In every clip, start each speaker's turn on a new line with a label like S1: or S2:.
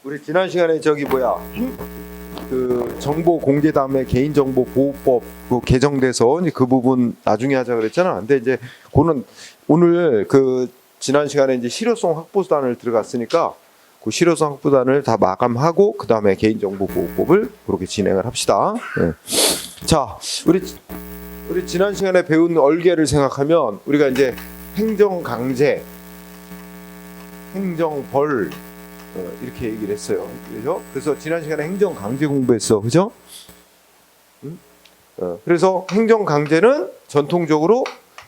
S1: 우리 지난 시간에 저기 뭐야 그 정보 공개 다음에 개인정보보호법 그 개정돼서 이제 그 부분 나중에 하자 그랬잖아. 근데 이제 그는 오늘 그 지난 시간에 이제 실효성 확보단을 들어갔으니까 그 실효성 확보단을 다 마감하고 그 다음에 개인정보보호법을 그렇게 진행을 합시다. 네. 자, 우리 지난 시간에 배운 얼개를 생각하면 우리가 이제 행정강제, 행정벌 이렇게 얘기를 했어요. 그죠? 그래서 지난 시간에 행정강제 공부했어. 그죠? 그래서 행정강제는 전통적으로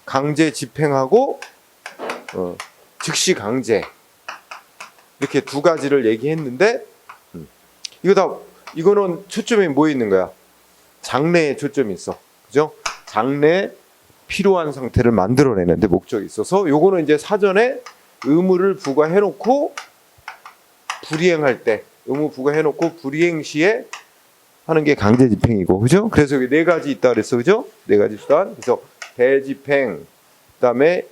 S1: 강제 집행하고 즉시 강제 이렇게 두 가지를 얘기했는데 이거는 초점이 뭐에 있는 거야? 장래에 초점이 있어. 그죠? 장래에 필요한 상태를 만들어내는데 목적이 있어서 요거는 이제 사전에 의무를 부과해놓고 불이행할 때 의무 부과해놓고 불이행 시에 하는 게 강제 집행이고, 그죠? 그래서 여기 네 가지 있다 그랬어, 그죠? 네 가지 수단. 그래서 대집행, 그다음에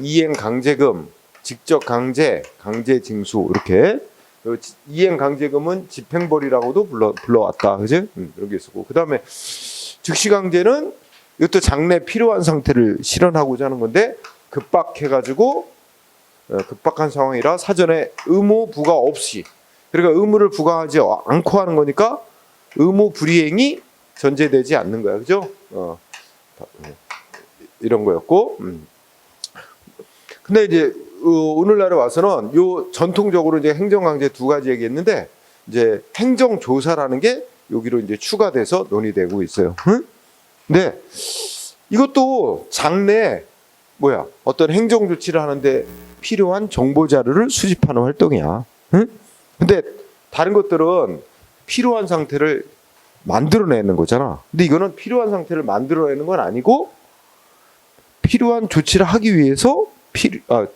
S1: 이행 강제금, 직접 강제, 강제 징수 이렇게. 이행 강제금은 집행벌이라고도 불러왔다, 그죠? 이런 게 있었고, 그다음에 즉시 강제는 이것도 장래 필요한 상태를 실현하고자 하는 건데 급박해가지고. 급박한 상황이라 사전에 의무 부과 없이, 그러니까 의무를 부과하지 않고 하는 거니까 의무 불이행이 전제되지 않는 거야, 그죠? 이런 거였고, 근데 이제 오늘날에 와서는 요 전통적으로 이제 행정강제 두 가지 얘기했는데 이제 행정조사라는 게 여기로 이제 추가돼서 논의되고 있어요. 근데 이것도 장래 뭐야? 어떤 행정 조치를 하는데 필요한 정보 자료를 수집하는 활동이야. 응? 근데 다른 것들은 필요한 상태를 만들어내는 거잖아. 근데 이거는 필요한 상태를 만들어내는 건 아니고 필요한 조치를 하기 위해서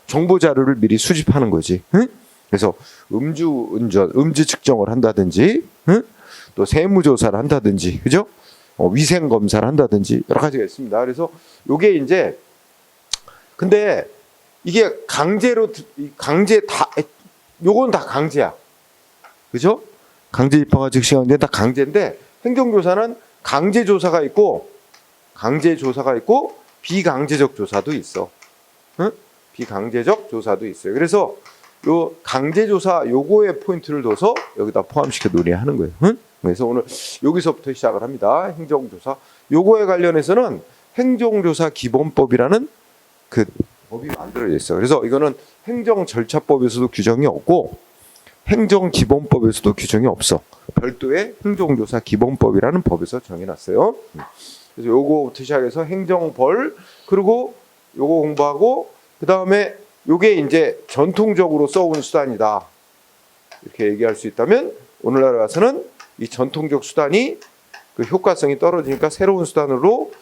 S1: 정보 자료를 미리 수집하는 거지. 응? 그래서 음주 측정을 한다든지, 응? 또 세무 조사를 한다든지, 그죠? 위생 검사를 한다든지 여러 가지가 있습니다. 그래서 요게 이제 근데 이게 강제 다 요건 다 강제야. 그죠? 강제 입학과 즉시 강제는 다 강제인데 행정조사는 강제 조사가 있고 비강제적 조사도 있어. 응? 비강제적 조사도 있어요. 그래서 요 강제 조사 요거에 포인트를 둬서 여기다 포함시켜 논의하는 거예요. 응? 그래서 오늘 여기서부터 시작을 합니다. 행정조사. 요거에 관련해서는 행정조사 기본법이라는 그 법이 만들어져 있어요. 그래서 이거는 행정절차법에서도 규정이 없고 행정기본법에서도 규정이 없어. 별도의 행정조사 기본법이라는 법에서 정해놨어요. 그래서 요거부터 시작해서 행정벌, 그리고 요거 공부하고 그 다음에 요게 이제 전통적으로 써온 수단이다 이렇게 얘기할 수 있다면, 오늘날 와서는 이 전통적 수단이 그 효과성이 떨어지니까 새로운 수단으로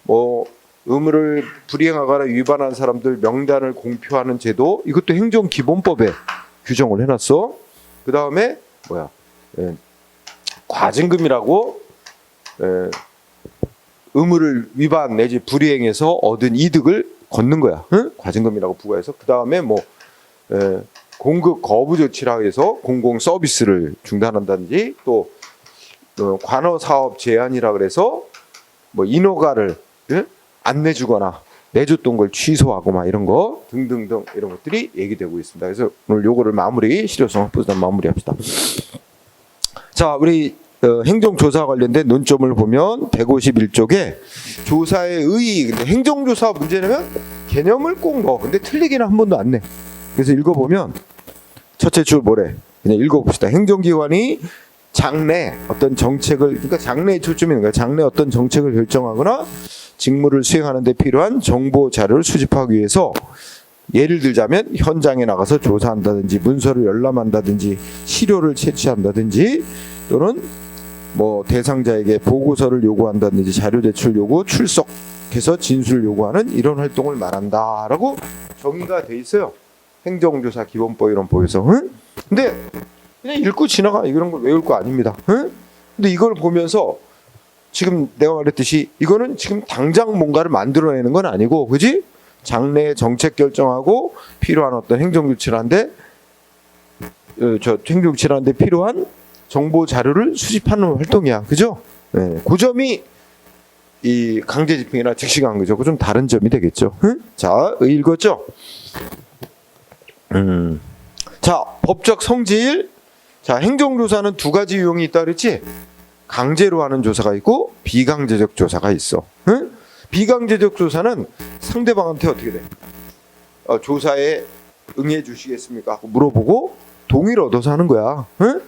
S1: 뭐 의무를 불이행하거나 위반한 사람들 명단을 공표하는 제도, 이것도 행정기본법에 규정을 해놨어. 그 다음에 뭐야, 과징금이라고 의무를 위반 내지 불이행해서 얻은 이득을 걷는 거야. 응? 과징금이라고 부과해서. 그 다음에 뭐 공급 거부 조치라 해서 공공 서비스를 중단한다든지, 또 관어 사업 제한이라 그래서 뭐 인허가를 안 내주거나 내줬던 걸 취소하고 막 이런 거 등등등 이런 것들이 얘기되고 있습니다. 그래서 오늘 요거를 실효성 확보단 마무리합시다. 자, 우리 행정조사 관련된 논점을 보면 151쪽에 조사의 의의, 근데 행정조사 문제냐면 개념을 꼭 넣어. 근데 틀리기는 한 번도 안 내. 그래서 읽어보면 첫째 줄 뭐래? 그냥 읽어봅시다. 행정기관이 장래 어떤 정책을, 그러니까 장래에 초점이 있는 거야. 장래 어떤 정책을 결정하거나 직무를 수행하는 데 필요한 정보 자료를 수집하기 위해서, 예를 들자면 현장에 나가서 조사한다든지 문서를 열람한다든지 시료를 채취한다든지, 또는 뭐 대상자에게 보고서를 요구한다든지 자료 제출 요구, 출석해서 진술 요구하는 이런 활동을 말한다라고 정의가 돼 있어요. 행정조사 기본법 이런 법에서. 응? 근데 그냥 읽고 지나가. 이런 걸 외울 거 아닙니다. 응? 근데 이걸 보면서 지금 내가 말했듯이 이거는 지금 당장 뭔가를 만들어내는 건 아니고, 그지? 장래에 정책 결정하고 필요한 어떤 행정 조치를 하는데 저 행정조치라는데 필요한 정보 자료를 수집하는 활동이야. 그죠? 네. 그 점이 이 강제집행이나 즉시강제하고 좀 다른 점이 되겠죠. 응? 자, 읽었죠? 자, 법적 성질. 자, 행정조사는 두 가지 유형이 있다 그랬지? 강제로 하는 조사가 있고 비강제적 조사가 있어. 응? 비강제적 조사는 상대방한테 어떻게 돼? 조사에 응해 주시겠습니까? 하고 물어보고 동의를 얻어서 하는 거야. 응?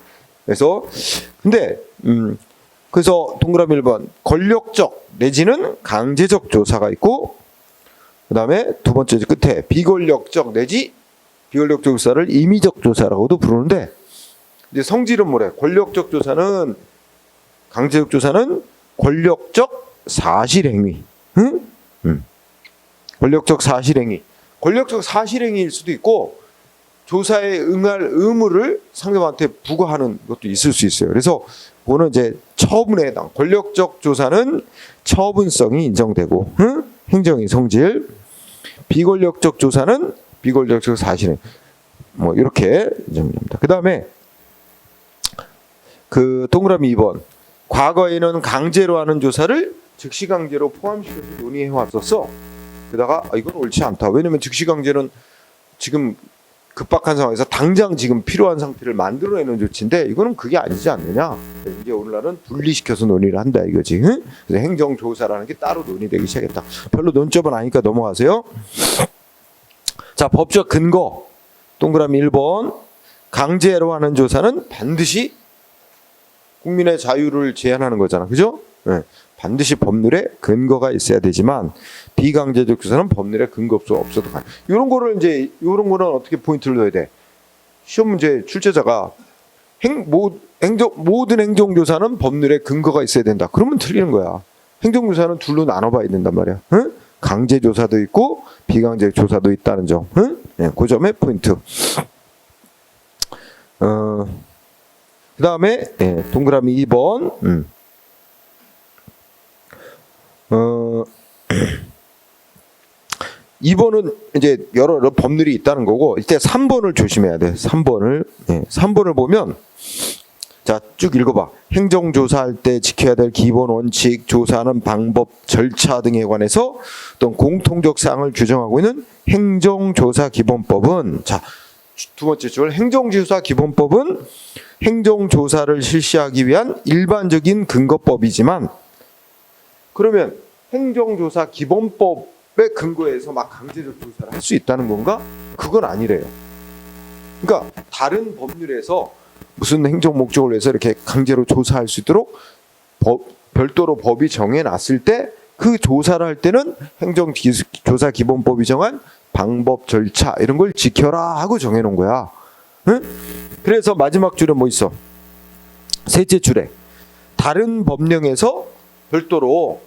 S1: 그래서 근데 그래서 동그라미 1번 권력적 내지는 강제적 조사가 있고, 그 다음에 두 번째 끝에 비권력적 내지 비권력적 조사를 임의적 조사라고도 부르는데, 이제 성질은 뭐래? 권력적 조사는, 강제적 조사는 권력적 사실행위. 응? 권력적 사실행위. 권력적 사실행위일 수도 있고 조사에 응할 의무를 상대방한테 부과하는 것도 있을 수 있어요. 그래서 그거는 이제 처분에 해당. 권력적 조사는 처분성이 인정되고, 응? 행정의 성질. 비권력적 조사는 비권력적 사실행. 뭐 이렇게 인정됩니다. 그 다음에 그 동그라미 2번. 과거에는 강제로 하는 조사를 즉시강제로 포함시켜서 논의해 왔었어. 게다가 이건 옳지 않다. 왜냐면 즉시강제는 지금 급박한 상황에서 당장 지금 필요한 상태를 만들어내는 조치인데 이거는 그게 아니지 않느냐. 이제 오늘날은 분리시켜서 논의를 한다 이거지. 응? 그래서 행정조사라는 게 따로 논의되기 시작했다. 별로 논점은 아니니까 넘어가세요. 자, 법적 근거. 동그라미 1번. 강제로 하는 조사는 반드시 국민의 자유를 제한하는 거잖아. 그죠? 네. 반드시 법률에 근거가 있어야 되지만 비강제적 조사는 법률에 근거 없어도 가. 이런 거를 이제 이런 거는 어떻게 포인트를 넣어야 돼? 시험 문제 출제자가 모든 행정조사는 법률에 근거가 있어야 된다. 그러면 틀리는 거야. 행정조사는 둘로 나눠봐야 된단 말이야. 응? 강제조사도 있고 비강제 조사도 있다는 점. 응? 네, 그 점의 포인트. 그 다음에 네, 동그라미 2번. 2번은 이제 여러 법률이 있다는 거고, 이때 3번을 조심해야 돼. 3번을. 네, 3번을 보면, 자, 쭉 읽어봐. 행정조사할 때 지켜야 될 기본 원칙, 조사하는 방법, 절차 등에 관해서 어떤 공통적 사항을 규정하고 있는 행정조사기본법은, 자, 두 번째 줄, 행정조사기본법은 행정조사를 실시하기 위한 일반적인 근거법이지만, 그러면 행정조사기본법에 근거해서 막 강제적 조사를 할 수 있다는 건가? 그건 아니래요. 그러니까 다른 법률에서 무슨 행정 목적을 위해서 이렇게 강제로 조사할 수 있도록 별도로 법이 정해놨을 때 그 조사를 할 때는 행정조사기본법이 정한 방법, 절차 이런 걸 지켜라 하고 정해놓은 거야. 응? 그래서 마지막 줄에 뭐 있어? 셋째 줄에 다른 법령에서 별도로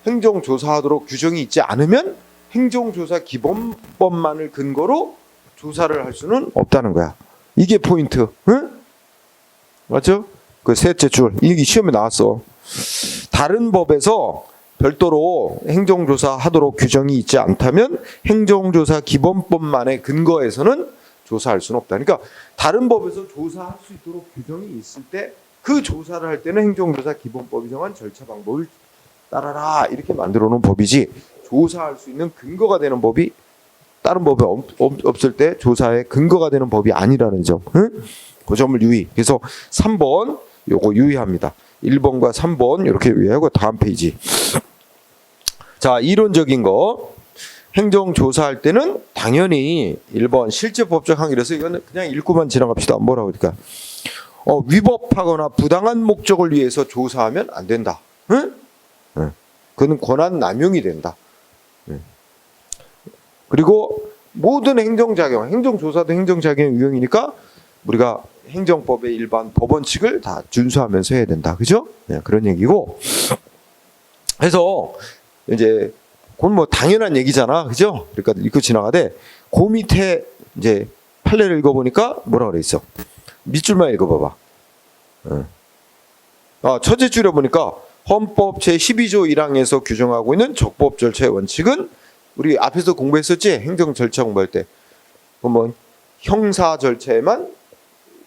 S1: 행정조사하도록 규정이 있지 않으면 행정조사기본법만을 근거로 조사를 할 수는 없다는 거야. 이게 포인트. 응? 맞죠? 그 셋째 줄. 이게 시험에 나왔어. 다른 법에서 별도로 행정조사하도록 규정이 있지 않다면 행정조사기본법만의 근거에서는 조사할 수는 없다. 그러니까 다른 법에서 조사할 수 있도록 규정이 있을 때 그 조사를 할 때는 행정조사기본법이 정한 절차 방법을 따라라 이렇게 만들어 놓은 법이지, 조사할 수 있는 근거가 되는 법이 다른 법에 없을 때 조사에 근거가 되는 법이 아니라는 점. 응? 그 점을 유의. 그래서 3번 요거 유의합니다. 1번과 3번 이렇게 유의하고 다음 페이지. 자, 이론적인 거. 행정조사할 때는 당연히 1번 실제 법적 항의라서 이거는 그냥 읽고만 지나갑시다. 뭐라고 그러니까 위법하거나 부당한 목적을 위해서 조사하면 안 된다. 응? 그건 권한 남용이 된다. 그리고 모든 행정작용, 행정조사도 행정작용 유형이니까 우리가 행정법의 일반 법원칙을 다 준수하면서 해야 된다. 그죠? 네, 그런 얘기고. 해서 이제 그건 뭐 당연한 얘기잖아. 그죠? 그러니까 읽고 지나가되 그 밑에 이제 판례를 읽어보니까 뭐라 그래 있어? 밑줄만 읽어봐봐. 첫째 줄에 보니까 헌법 제12조 1항에서 규정하고 있는 적법 절차의 원칙은 우리 앞에서 공부했었지? 행정 절차 공부할 때. 그러면 형사 절차에만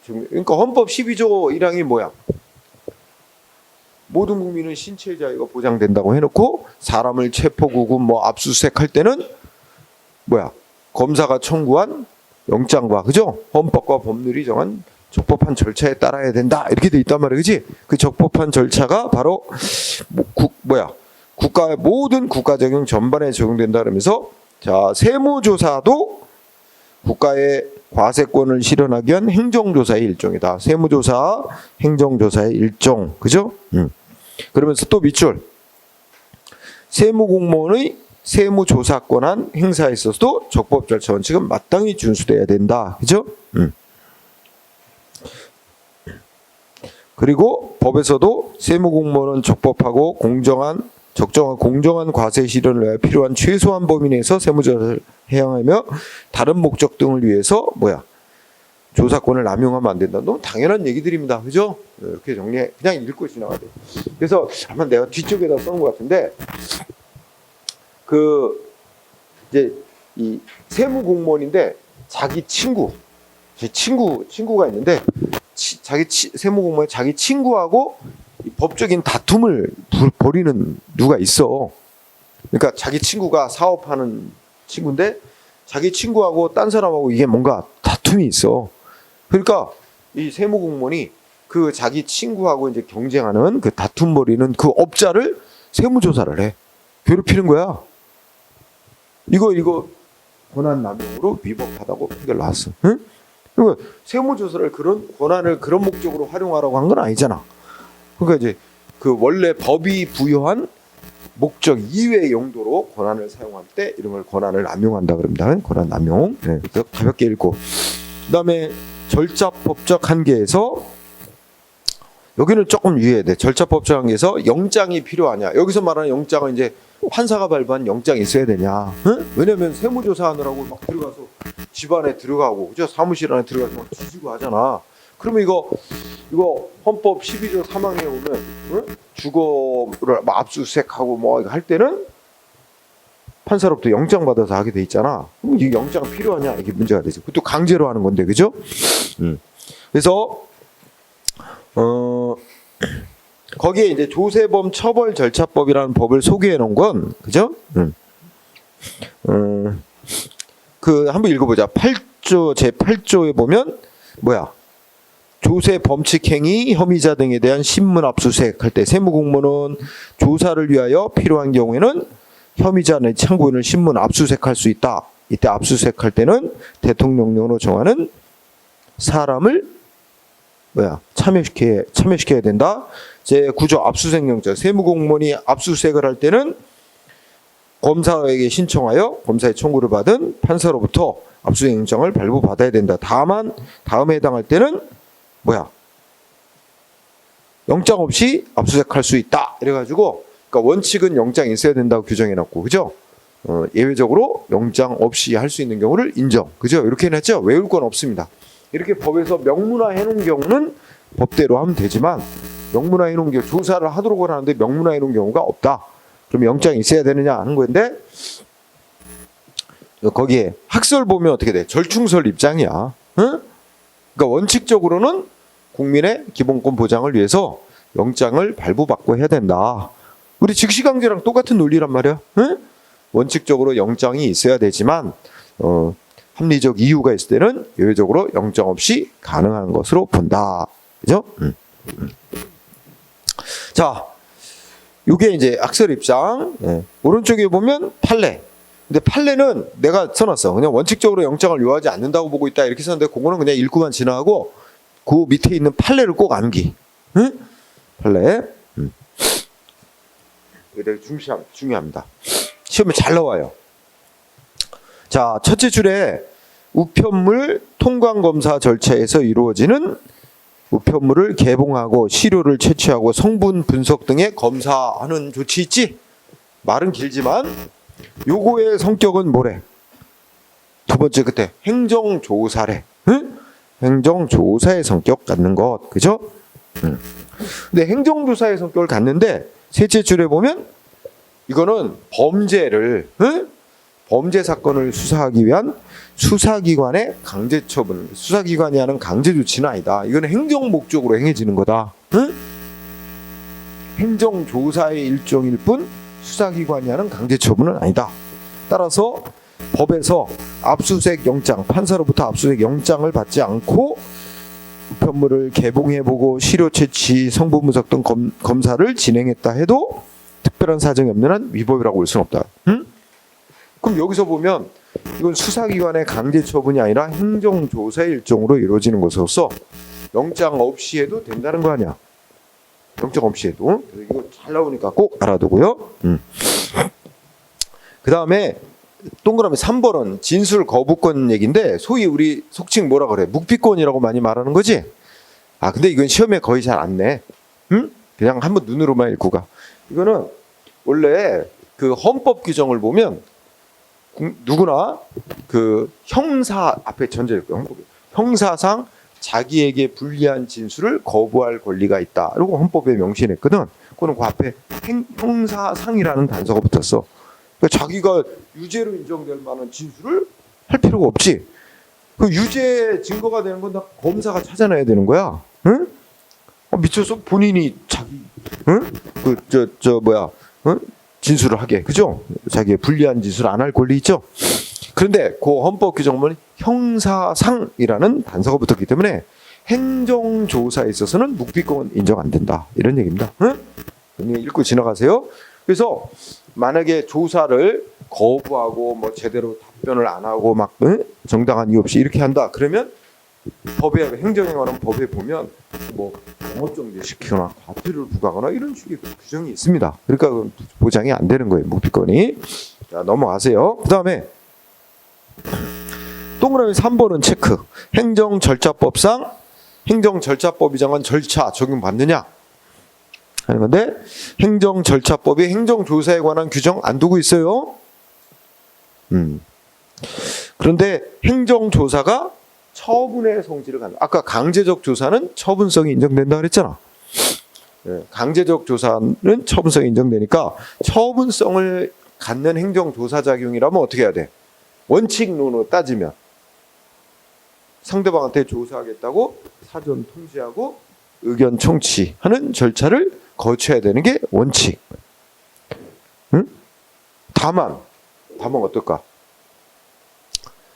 S1: 그러니까 헌법 12조 1항이 뭐야? 모든 국민은 신체의 자유가 보장된다고 해놓고 사람을 체포, 구금, 뭐 압수수색할 때는 뭐야? 검사가 청구한 영장과 그죠? 헌법과 법률이 정한 적법한 절차에 따라야 된다 이렇게 돼 있단 말이야, 그지? 그 적법한 절차가 바로 국가의 모든 국가적용 전반에 적용된다 그러면서 자 세무조사도 국가의 과세권을 실현하기 위한 행정조사의 일종이다. 세무조사, 행정조사의 일종, 그죠? 그러면서 또 밑줄 세무공무원의 세무조사권한 행사에 있어서도 적법 절차 원칙은 마땅히 준수돼야 된다, 그죠? 그리고 법에서도 세무공무원은 적법하고 적정한 공정한 과세 실현을 위해 필요한 최소한 범위 내에서 세무조사를 해야 하며 다른 목적 등을 위해서 조사권을 남용하면 안 된다. 너무 당연한 얘기들입니다. 그죠? 이렇게 정리해. 그냥 읽고 지나가야 돼. 그래서 아마 내가 뒤쪽에다 써놓은 것 같은데 이제 이 세무공무원인데 자기 친구가 있는데 세무공무원 자기 친구하고 법적인 다툼을 벌이는 누가 있어. 그러니까 자기 친구가 사업하는 친구인데 자기 친구하고 딴 사람하고 이게 뭔가 다툼이 있어. 그러니까 이 세무공무원이 그 자기 친구하고 이제 경쟁하는 그 다툼 벌이는 그 업자를 세무조사를 해. 괴롭히는 거야. 이거 권한남용으로 위법하다고 판결 나왔어. 응? 그러니까 세무조사를 그런 권한을 그런 목적으로 활용하라고 한 건 아니잖아. 그러니까 이제 그 원래 법이 부여한 목적 이외의 용도로 권한을 사용할 때 이런 걸 권한을 남용한다 그럽니다. 권한 남용. 네, 그래서 가볍게 읽고. 그다음에 절차법적 한계에서 여기는 조금 유의해야 돼. 절차법적 한계에서 영장이 필요하냐. 여기서 말하는 영장은 이제 판사가 발부한 영장이 있어야 되냐. 응? 왜냐면 세무조사하느라고 막 들어가서 집안에 들어가고 그죠? 사무실 안에 들어가서 막 뒤지고 하잖아. 그러면 이거 헌법 12조 3항에 오면 응? 주거를 압수수색하고 뭐 할 때는 판사로부터 영장 받아서 하게 돼 있잖아. 그럼 이 영장 필요하냐 이게 문제가 되죠. 그것도 강제로 하는 건데 그죠? 그래서 거기에 이제 조세범 처벌 절차법이라는 법을 소개해 놓은 건 그죠? 그 한번 읽어보자. 8조 제 8조에 보면 조세 범칙 행위 혐의자 등에 대한 신문 압수수색할 때 세무공무원은 조사를 위하여 필요한 경우에는 혐의자 내 참고인을 신문 압수수색할 수 있다. 이때 압수수색할 때는 대통령령으로 정하는 사람을 참여시켜야 된다. 제 9조 압수수색영장 세무공무원이 압수수색을 할 때는 검사에게 신청하여 검사의 청구를 받은 판사로부터 압수수색영장을 발부받아야 된다. 다만 다음에 해당할 때는 영장 없이 압수수색할 수 있다. 이래가지고 그러니까 원칙은 영장이 있어야 된다고 규정해놨고 그죠? 예외적으로 영장 없이 할 수 있는 경우를 인정. 그죠? 이렇게 해놨죠? 외울 건 없습니다. 이렇게 법에서 명문화 해놓은 경우는 법대로 하면 되지만 명문화 해놓은 경우 조사를 하도록 하는데 명문화 해놓은 경우가 없다. 그럼 영장이 있어야 되느냐 하는 건데 거기에 학설 보면 어떻게 돼? 절충설 입장이야. 응? 그러니까 원칙적으로는 국민의 기본권 보장을 위해서 영장을 발부받고 해야 된다. 우리 즉시강제랑 똑같은 논리란 말이야. 응? 원칙적으로 영장이 있어야 되지만 합리적 이유가 있을 때는 예외적으로 영장 없이 가능한 것으로 본다. 그죠? 자, 이게 이제 학설 입장. 오른쪽에 보면 판례. 근데 판례는 내가 써놨어. 그냥 원칙적으로 영장을 요하지 않는다고 보고 있다 이렇게 썼는데 그거는 그냥 읽고만 지나가고 그 밑에 있는 판례를 꼭 암기. 응? 판례. 이게 되게 중요합니다. 시험에 잘 나와요. 자, 첫째 줄에 우편물 통관검사 절차에서 이루어지는 우편물을 개봉하고 시료를 채취하고 성분 분석 등의 검사하는 조치 있지? 말은 길지만 요거의 성격은 뭐래? 두 번째 끝에 행정조사래. 응? 행정조사의 성격 갖는 것. 그죠? 근데 행정조사의 성격을 갖는데 셋째 줄에 보면 이거는 범죄를 범죄 사건을 수사하기 위한 수사기관의 강제 처분, 수사기관이 하는 강제 조치는 아니다. 이건 행정 목적으로 행해지는 거다. 응? 행정조사의 일종일 뿐 수사기관이 하는 강제 처분은 아니다. 따라서 법에서 압수수색 영장, 판사로부터 압수수색 영장을 받지 않고 우편물을 개봉해보고 시료 채취, 성분 분석 등 검사를 진행했다 해도 특별한 사정이 없는 한 위법이라고 볼 수는 없다. 응? 그럼 여기서 보면 이건 수사기관의 강제 처분이 아니라 행정조사의 일종으로 이루어지는 것으로서 영장 없이 해도 된다는 거 아니야. 영장 없이 해도. 그래서 이거 잘 나오니까 꼭 알아두고요. 그 다음에 동그라미 3번은 진술 거부권 얘기인데 소위 우리 속칭 뭐라 그래? 묵비권이라고 많이 말하는 거지? 아 근데 이건 시험에 거의 잘 안 내. 응? 그냥 한번 눈으로만 읽고 가. 이거는 원래 그 헌법 규정을 보면 누구나 그 형사 앞에 전제일 거예요. 형사상 자기에게 불리한 진술을 거부할 권리가 있다. 이러고 헌법에 명시했거든. 그거는 그 앞에 형사상이라는 단서가 붙었어. 그러니까 자기가 유죄로 인정될 만한 진술을 할 필요가 없지. 그 유죄 증거가 되는 건 다 검사가 찾아내야 되는 거야. 응? 미쳐서 본인이 자기, 응? 응? 진술을 하게, 그죠? 자기의 불리한 진술 안 할 권리 있죠. 그런데 그 헌법 규정은 형사상이라는 단서가 붙었기 때문에 행정조사에 있어서는 묵비권 인정 안 된다. 이런 얘기입니다. 응? 읽고 지나가세요. 그래서 만약에 조사를 거부하고 뭐 제대로 답변을 안 하고 막 정당한 이유 없이 이렇게 한다. 그러면 법에 행정에 관한 법에 보면 뭐 영업정지 시키거나 과태료를 부과하거나 이런 식의 규정이 있습니다. 그러니까 보장이 안 되는 거예요. 묵비권이. 자 넘어가세요. 그 다음에 동그라미 3번은 체크. 행정절차법상 행정절차법이 정한 절차 적용받느냐 하는 건데 행정절차법이 행정조사에 관한 규정 안 두고 있어요. 그런데 행정조사가 처분의 성질을 갖는, 아까 강제적 조사는 처분성이 인정된다 그랬잖아. 강제적 조사는 처분성이 인정되니까 처분성을 갖는 행정조사작용이라면 어떻게 해야 돼? 원칙론으로 따지면 상대방한테 조사하겠다고 사전 통지하고 의견 청취하는 절차를 거쳐야 되는 게 원칙. 응? 다만 어떨까?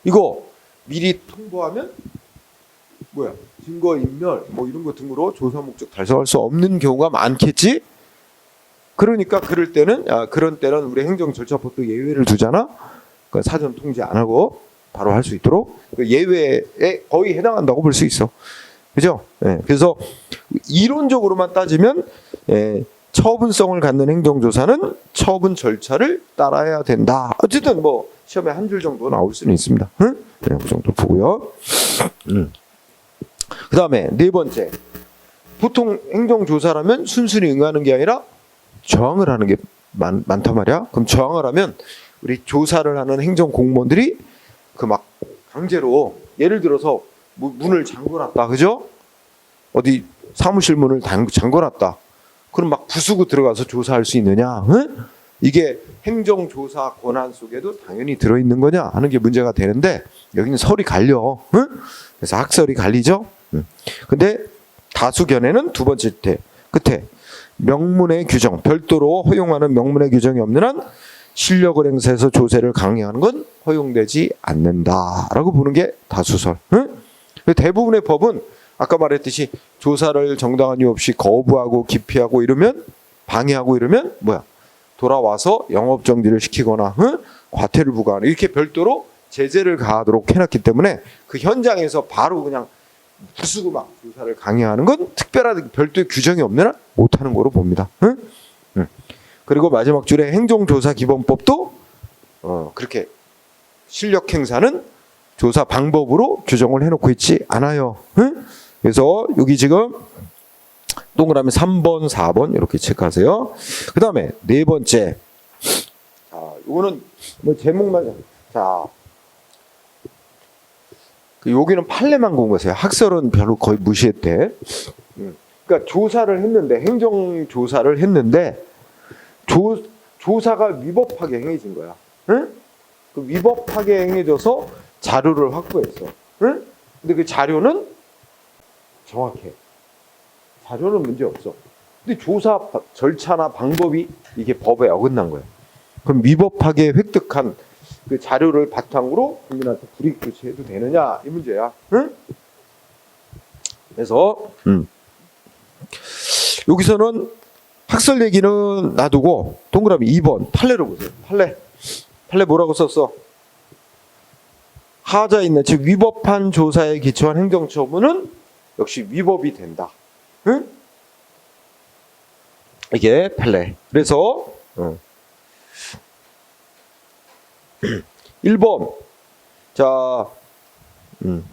S1: 이거 미리 통보하면 뭐야? 증거인멸 뭐 이런 거 등으로 조사 목적 달성할 수 없는 경우가 많겠지? 그러니까 그럴 때는 그런 때는 우리 행정절차법도 예외를 두잖아. 그러니까 사전 통지 안 하고 바로 할 수 있도록 예외에 거의 해당한다고 볼 수 있어. 그죠? 예, 그래서 이론적으로만 따지면 처분성을 갖는 행정조사는 처분 절차를 따라야 된다. 어쨌든 뭐 시험에 한 줄 정도 나올 수는 있습니다. 응? 네, 그 정도 보고요. 그 다음에 네 번째. 보통 행정조사라면 순순히 응하는 게 아니라 저항을 하는 게 많단 말이야. 그럼 저항을 하면 우리 조사를 하는 행정공무원들이 그 막 강제로 예를 들어서 문을 잠궈놨다. 그죠? 어디 사무실 문을 잠궈놨다. 그럼 막 부수고 들어가서 조사할 수 있느냐? 응? 이게 행정조사 권한 속에도 당연히 들어있는 거냐 하는 게 문제가 되는데 여기는 설이 갈려. 응? 그래서 학설이 갈리죠. 근데 다수견해는 두 번째 끝에 명문의 규정, 별도로 허용하는 명문의 규정이 없는 한 실력을 행사해서 조사를 강행하는 건 허용되지 않는다라고 보는 게 다수설. 응? 대부분의 법은 아까 말했듯이 조사를 정당한 이유 없이 거부하고 기피하고 이러면 방해하고 이러면 뭐야? 돌아와서 영업정지를 시키거나 과태를 부과하는 이렇게 별도로 제재를 가하도록 해놨기 때문에 그 현장에서 바로 그냥 부수고 막 조사를 강행하는 건 특별한 별도의 규정이 없는 한 못하는 거로 봅니다. 그리고 마지막 줄에 행정조사기본법도 그렇게 실력 행사는 조사 방법으로 규정을 해놓고 있지 않아요. 그래서 여기 지금 동그라미 3번, 4번 이렇게 체크하세요. 그 다음에 네 번째. 자, 이거는 뭐 제목만. 자, 여기는 판례만 공부하세요. 학설은 별로 거의 무시했대. 그러니까 조사를 했는데 행정조사를 했는데 조사가 위법하게 행해진 거야. 응? 그 위법하게 행해져서 자료를 확보했어. 응? 근데 그 자료는 정확해. 자료는 문제 없어. 근데 조사 절차나 방법이 이게 법에 어긋난 거야. 그럼 위법하게 획득한 그 자료를 바탕으로 국민한테 불이익 조치해도 되느냐 이 문제야. 응? 그래서 여기서는 학설 얘기는 놔두고 동그라미 2번 판례로 보세요. 판례 뭐라고 썼어? 하자 있는 즉 위법한 조사에 기초한 행정처분은 역시 위법이 된다. 응? 이게 판례. 그래서 1번 자 한번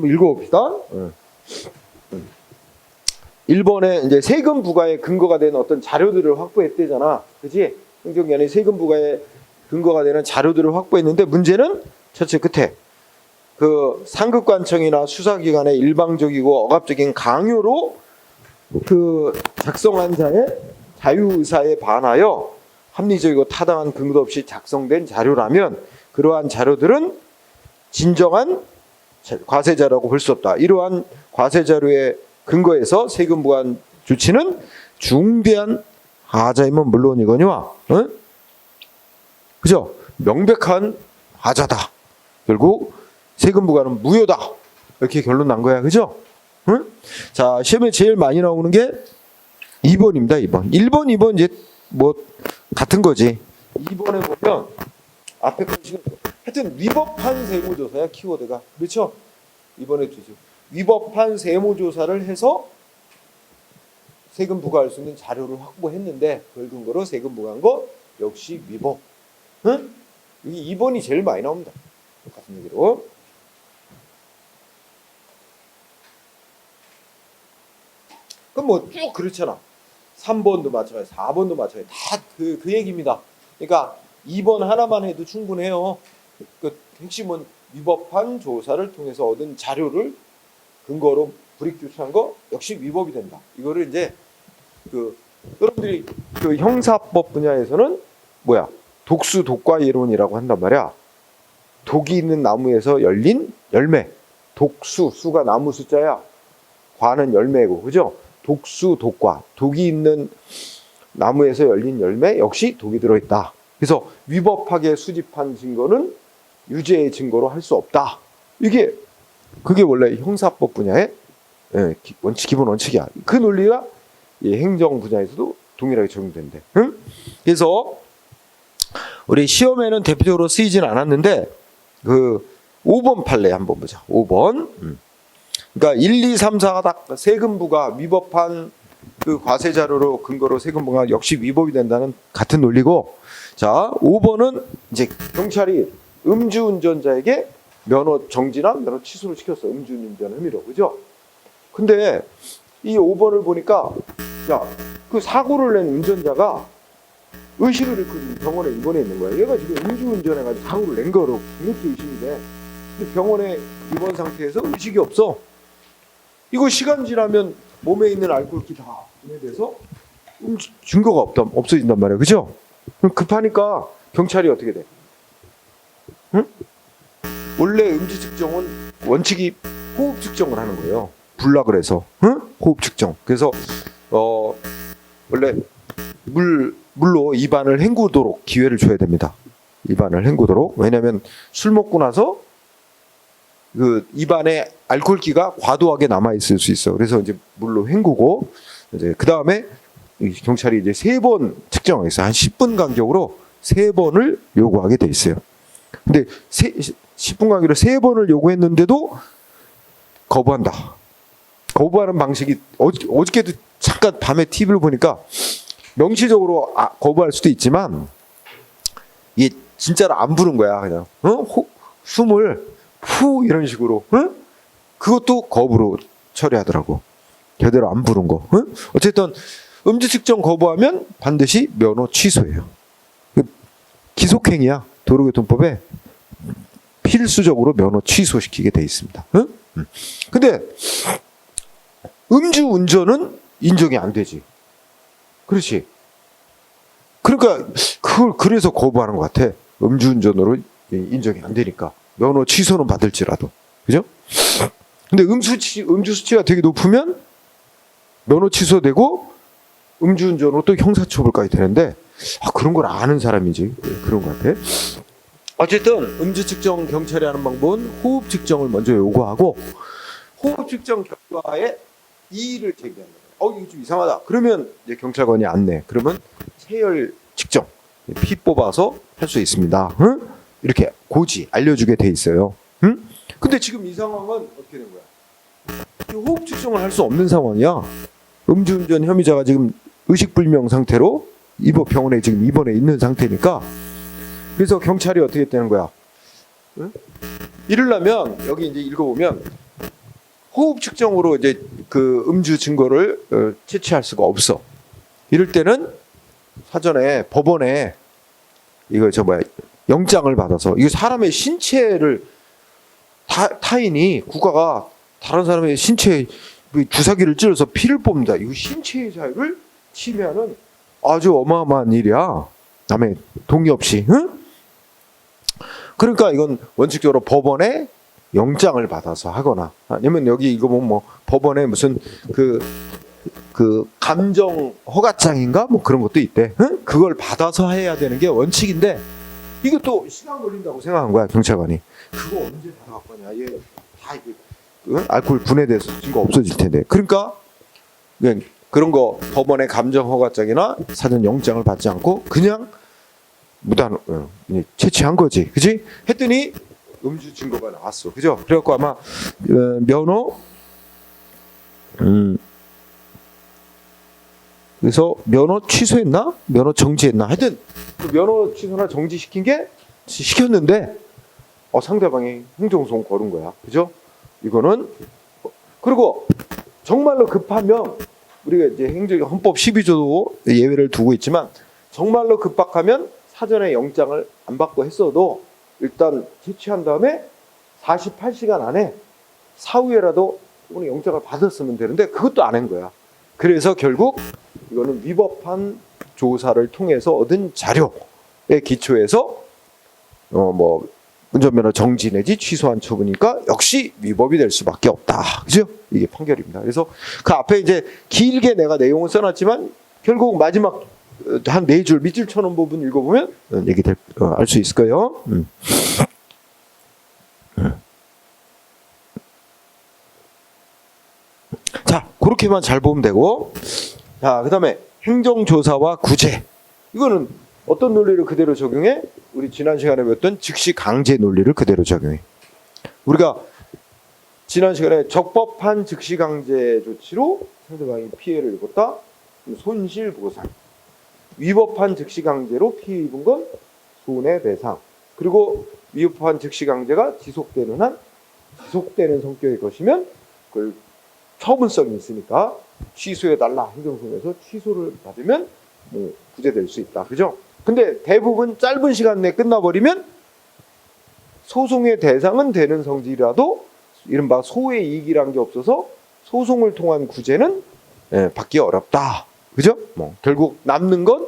S1: 읽어봅시다. 1번에 이제 세금 부과에 근거가 되는 어떤 자료들을 확보했대잖아. 그지? 행정기관이 세금 부과에 근거가 되는 자료들을 확보했는데 문제는 첫째 끝에 그 상급관청이나 수사기관의 일방적이고 억압적인 강요로 그 작성한 자의 자유의사에 반하여 합리적이고 타당한 근거 없이 작성된 자료라면 그러한 자료들은 진정한 과세자라고 볼 수 없다. 이러한 과세자료의 근거에서 세금 부과 조치는 중대한 하자이면 물론이거니와, 응? 그죠? 명백한 하자다. 결국 세금 부과는 무효다. 이렇게 결론 난 거야, 그죠? 응? 자, 시험에 제일 많이 나오는 게 2번입니다. 2번. 1번, 2번 이제 뭐 같은 거지. 2번에 보면 앞에 것이 하여튼 위법한 세무조사야 키워드가. 그렇죠? 이번에 주죠. 위법한 세무조사를 해서 세금 부과할 수 있는 자료를 확보했는데 그걸 근거로 세금 부과한 거 역시 위법. 응? 여기 2번이 제일 많이 나옵니다. 똑같은 얘기로. 그럼 뭐 쭉 그렇잖아. 3번도 마찬가지, 4번도 마찬가지. 다 그 얘기입니다. 그러니까 2번 하나만 해도 충분해요. 그 핵심은 위법한 조사를 통해서 얻은 자료를 근거로 불이익 조치한 거 역시 위법이 된다. 이거를 이제 그 여러분들이 그 형사법 분야에서는 뭐야? 독수 독과 이론이라고 한단 말이야. 독이 있는 나무에서 열린 열매. 독수, 수가 나무 숫자야. 과는 열매고, 그죠? 독수 독과. 독이 있는 나무에서 열린 열매 역시 독이 들어있다. 그래서 위법하게 수집한 증거는 유죄의 증거로 할 수 없다. 그게 원래 형사법 분야의 기본 원칙이야. 그 논리가 행정 분야에서도 동일하게 적용된대. 응? 그래서 우리 시험에는 대표적으로 쓰이진 않았는데 그 5번 판례 한번 보자. 5번. 그러니까 1, 2, 3, 4가 다 세금 부과 위법한 그 과세 자료로 근거로 세금 부과 역시 위법이 된다는 같은 논리고, 자 5번은 이제 경찰이 음주운전자에게 면허 정지나 면허 취소를 시켰어. 음주운전 혐의로, 그죠? 근데 이 5번을 보니까 그 사고를 낸 운전자가 의식을 잃고 병원에 입원해 있는 거야. 얘가 지금 음주운전해가지고 사고를 낸 거로 이렇게 의심이 돼. 근데 병원에 입원 상태에서 의식이 없어. 이거 시간 지나면 몸에 있는 알코올기 다 분해돼서 증거가 없어진단 말이야, 그죠? 그럼 급하니까 경찰이 어떻게 돼? 응? 원래 음주 측정은 원칙이 호흡 측정을 하는 거예요. 불락을 해서, 응? 호흡 측정. 그래서 원래 물로 입안을 헹구도록 기회를 줘야 됩니다. 입안을 hen구도록. 왜냐하면 술 먹고 나서 그 입안에 알코올기가 과도하게 남아 있을 수 있어. 그래서 이제 물로 헹구고 이제 그 다음에 경찰이 이제 3번 측정하겠어요. 한 10분 간격으로 3번을 요구하게 돼 있어요. 근데 10분 간격으로 3번을 요구했는데도 거부한다. 거부하는 방식이 어저께도 잠깐 밤에 TV를 보니까 명시적으로 거부할 수도 있지만 이게 진짜로 안 부는 거야. 그냥 숨을 후 이런 식으로 그것도 거부로 처리하더라고. 제대로 안 부른 거. 어쨌든 음주 측정 거부하면 반드시 면허 취소예요. 기속행위야. 도로교통법에 필수적으로 면허 취소시키게 돼 있습니다. 근데 음주 운전은 인정이 안 되지. 그렇지. 그러니까 그걸 그래서 거부하는 것 같아. 음주운전으로 인정이 안 되니까 면허 취소는 받을지라도 그죠? 근데 음주 수치가 되게 높으면 면허 취소되고 음주운전으로 또 형사처벌까지 되는데 그런 걸 아는 사람이지 그런 것 같아. 어쨌든 음주 측정 경찰이 하는 방법은 호흡 측정을 먼저 요구하고 호흡 측정 결과에 이의를 제기하는 거예요. 이거 좀 이상하다. 그러면 이제 경찰관이 안내. 그러면 체열 측정 피 뽑아서 할 수 있습니다. 응? 이렇게 고지 알려주게 돼 있어요. 응? 근데 지금 이 상황은 어떻게 된 거야? 호흡 측정을 할 수 없는 상황이야. 음주운전 혐의자가 지금 의식불명 상태로 병원에 지금 입원해 있는 상태니까 그래서 경찰이 어떻게 되는 거야? 응? 이러려면 여기 이제 읽어보면 호흡 측정으로 이제 그 음주 증거를 채취할 수가 없어. 이럴 때는 사전에 법원에 이거 영장을 받아서 이거 사람의 신체를 타인이 국가가 다른 사람의 신체에 주사기를 찔러서 피를 뽑는다. 이거 신체의 자유를 침해하는 아주 어마어마한 일이야. 남의 동의 없이. 응? 그러니까 이건 원칙적으로 법원에 영장을 받아서 하거나 아니면 여기 이거 뭐 법원에 무슨 그 감정 허가장인가 뭐 그런 것도 있대. 응? 그걸 받아서 해야 되는 게 원칙인데 이것도 시간 걸린다고 생각한 거야 경찰관이. 그거 언제 받아갈 거냐? 얘 다 이게 알코올 분해돼서 증거 없어질 텐데. 그러니까 그냥 그런 거 법원의 감정 허가장이나 사전 영장을 받지 않고 그냥 무단 채취한 거지, 그지? 했더니 음주 증거가 나왔어, 그죠? 그래갖고 아마 면허 그래서 면허 취소했나? 면허 정지했나? 하여튼 그 면허 취소나 정지시킨 게 시켰는데 상대방이 행정소송 걸은 거야, 그죠? 이거는 그리고 정말로 급하면 우리가 이제 헌법 12조도 예외를 두고 있지만 정말로 급박하면 사전에 영장을 안 받고 했어도 일단 채취한 다음에 48시간 안에 사후에라도 영장을 받았으면 되는데 그것도 안 한 거야. 그래서 결국 이거는 위법한 조사를 통해서 얻은 자료에 기초해서 운전면허 정지 내지 취소한 처분이니까 역시 위법이 될 수밖에 없다. 그죠? 이게 판결입니다. 그래서 그 앞에 이제 길게 내가 내용을 써놨지만 결국 마지막 한 4줄 밑줄 쳐놓은 부분 읽어보면 얘기될 알 수 있을 거예요. 자, 그렇게만 잘 보면 되고, 자, 그다음에 행정조사와 구제. 이거는 어떤 논리를 그대로 적용해? 우리 지난 시간에 배웠던 즉시 강제 논리를 그대로 적용해. 우리가 지난 시간에 적법한 즉시 강제 조치로 상대방이 피해를 입었다. 손실보상. 위법한 즉시 강제로 피해 입은 건 손해배상. 그리고 위법한 즉시 강제가 지속되는 성격의 것이면 그걸 처분성이 있으니까 취소해달라 행정소송에서 취소를 받으면 구제될 수 있다. 그죠? 근데 대부분 짧은 시간 내에 끝나버리면 소송의 대상은 되는 성질이라도 이른바 소의 이익이란 게 없어서 소송을 통한 구제는 받기 어렵다. 그죠? 결국 남는 건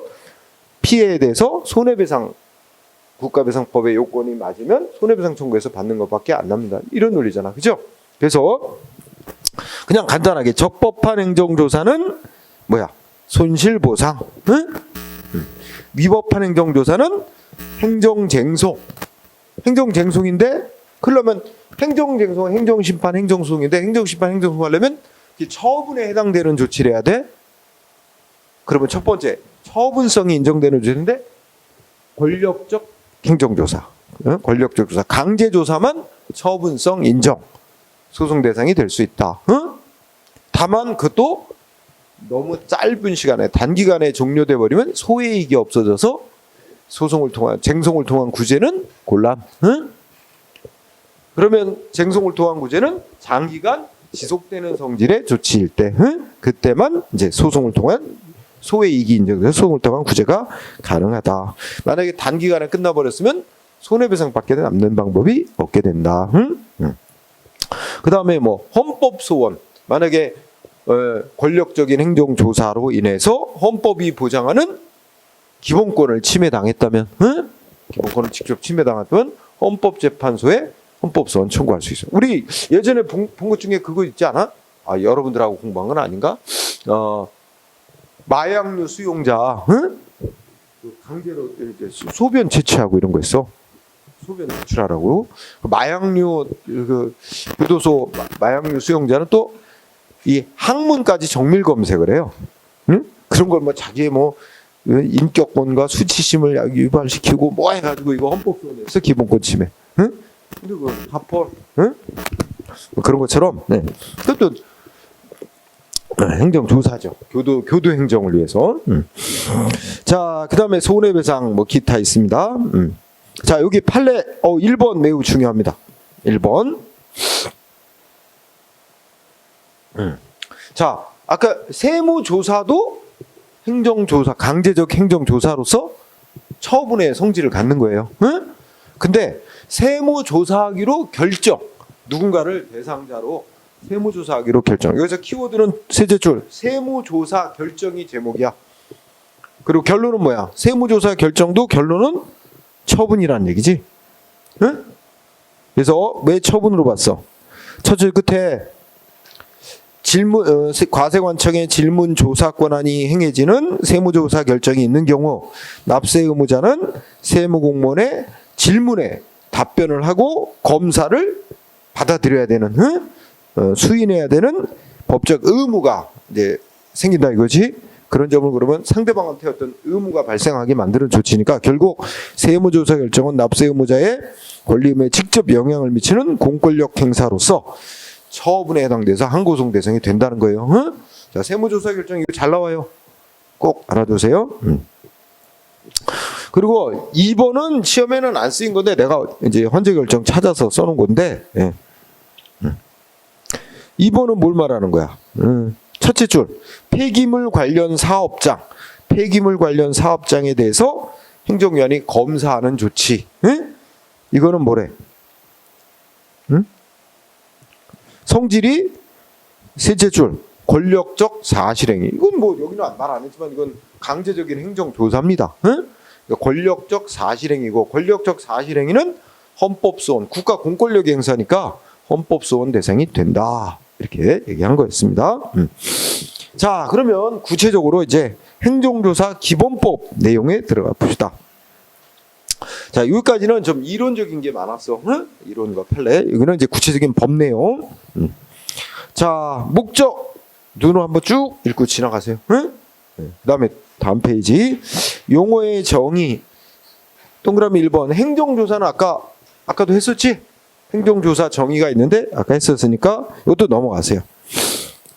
S1: 피해에 대해서 손해배상 국가배상법의 요건이 맞으면 손해배상 청구해서 받는 것밖에 안 납니다. 이런 논리잖아. 그죠? 그래서 그냥 간단하게 적법한 행정조사는 손실보상. 응? 위법한 행정조사는 행정쟁송. 행정쟁송인데 그러려면 행정쟁송은 행정심판, 행정소송인데 행정심판, 행정소송 하려면 처분에 해당되는 조치를 해야 돼. 그러면 첫 번째 처분성이 인정되는 조치인데 권력적 행정조사, 권력적 조사, 강제조사만 처분성 인정, 소송 대상이 될 수 있다. 다만 그것도 너무 짧은 시간에 단기간에 종료돼 버리면 소해이익이 없어져서 쟁송을 통한 구제는 곤란. 그러면 쟁송을 통한 구제는 장기간 지속되는 성질의 조치일 때, 그때만 이제 소송을 통한 소해이익이 인정돼서 소송을 통한 구제가 가능하다. 만약에 단기간에 끝나버렸으면 손해배상밖에 남는 방법이 없게 된다. 그 다음에 헌법소원. 만약에 권력적인 행정조사로 인해서 헌법이 보장하는 기본권을 침해당했다면, 기본권을 직접 침해당했다면 헌법재판소에 헌법소원 청구할 수 있어요. 우리 예전에 본 것 중에 그거 있지 않아? 아, 여러분들하고 공부한 건 아닌가? 마약류 수용자, 응? 강제로 이렇게 소변 채취하고 이런 거 있어. 소변 제출하라고. 마약류 그 교도소 마약류 수용자는 또 이 항문까지 정밀 검색을 해요. 응? 그런 걸 뭐 자기의 뭐 인격권과 수치심을 유발시키고 뭐 해가지고 이거 헌법소원에서 기본권 침해. 응? 그리고 합헌, 응? 그런 것처럼. 네. 그것도 행정조사죠. 교도 행정을 위해서. 자, 그다음에 손해배상 뭐 기타 있습니다. 자, 여기 판례 1번 매우 중요합니다. 1번. 자, 아까 세무조사도 행정조사, 강제적 행정조사로서 처분의 성질을 갖는 거예요. 응? 근데 세무조사하기로 결정, 누군가를 대상자로 세무조사하기로 결정. 여기서 키워드는 세제 줄, 세무조사 결정이 제목이야. 그리고 결론은 뭐야? 세무조사 결정도 결론은 처분이란 얘기지. 응? 그래서 왜 처분으로 봤어? 첫 줄 끝에 과세관청의 질문 조사 권한이 행해지는 세무조사 결정이 있는 경우 납세 의무자는 세무공무원의 질문에 답변을 하고 검사를 받아들여야 되는, 수인해야 되는 법적 의무가 이제 생긴다 이거지. 그런 점을 그러면 상대방한테 어떤 의무가 발생하게 만드는 조치니까 결국 세무조사 결정은 납세 의무자의 권리의무에 직접 영향을 미치는 공권력 행사로서 처분에 해당돼서 항고송 대상이 된다는 거예요. 응? 자, 세무조사 결정 이거 잘 나와요. 꼭 알아두세요. 그리고 2번은 시험에는 안 쓰인 건데 내가 이제 헌재 결정 찾아서 써놓은 건데, 예. 2번은 뭘 말하는 거야? 첫째 줄, 폐기물 관련 사업장, 폐기물 관련 사업장에 대해서 행정위원이 검사하는 조치. 응? 이거는 뭐래? 응? 성질이 셋째 줄, 권력적 사실행위. 이건 뭐 여기는 말 안 했지만 이건 강제적인 행정조사입니다. 응? 그러니까 권력적 사실행위고, 권력적 사실행위는 헌법소원, 국가 공권력의 행사니까 헌법소원 대상이 된다. 이렇게 얘기한 거였습니다. 자, 그러면 구체적으로 이제 행정조사 기본법 내용에 들어가 봅시다. 자, 여기까지는 좀 이론적인 게 많았어. 응? 이론과 판례. 여기는 이제 구체적인 법 내용. 자, 목적 눈으로 한번 쭉 읽고 지나가세요. 응? 그다음에 다음 페이지. 용어의 정의. 동그라미 1번. 행정조사는 아까도 했었지? 행정조사 정의가 있는데 아까 했었으니까 이것도 넘어가세요.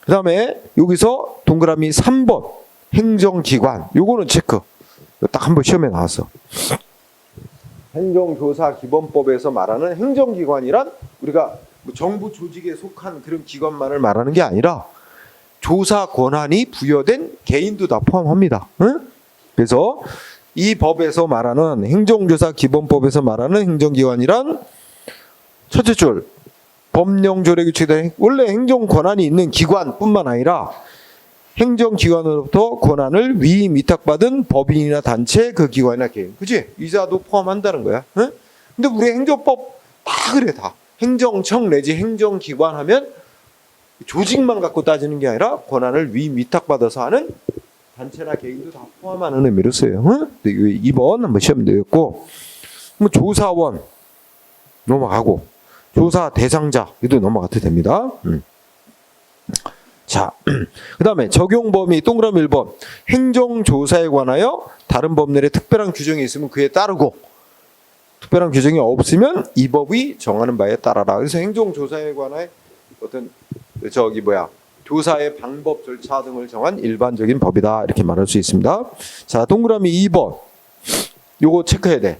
S1: 그다음에 여기서 동그라미 3번. 행정기관. 요거는 체크. 딱 한 번 시험에 나왔어. 행정조사 기본법에서 말하는 행정기관이란 우리가 정부 조직에 속한 그런 기관만을 말하는 게 아니라 조사 권한이 부여된 개인도 다 포함합니다. 응? 그래서 이 법에서 말하는 행정조사 기본법에서 말하는 행정기관이란 첫째 줄, 법령 조례 규칙에 원래 행정 권한이 있는 기관뿐만 아니라 행정기관으로부터 권한을 위임 위탁받은 법인이나 단체, 그 기관이나 개인, 그치? 이자도 포함한다는 거야. 응? 근데 우리 행정법 다 그래, 다. 행정청 내지 행정기관 하면 조직만 갖고 따지는 게 아니라 권한을 위임 위탁받아서 하는 단체나 개인도 다 포함하는 의미로 써요. 응? 2번 한번 시험 내렸고, 뭐 조사원 넘어가고, 조사 대상자 이도 넘어가도 됩니다. 자, 그 다음에 적용 범위 동그라미 1번. 행정조사에 관하여 다른 법률에 특별한 규정이 있으면 그에 따르고, 특별한 규정이 없으면 이 법이 정하는 바에 따라라. 그래서 행정조사에 관하여 어떤 조사의 방법 절차 등을 정한 일반적인 법이다. 이렇게 말할 수 있습니다. 자, 동그라미 2번. 요거 체크해야 돼.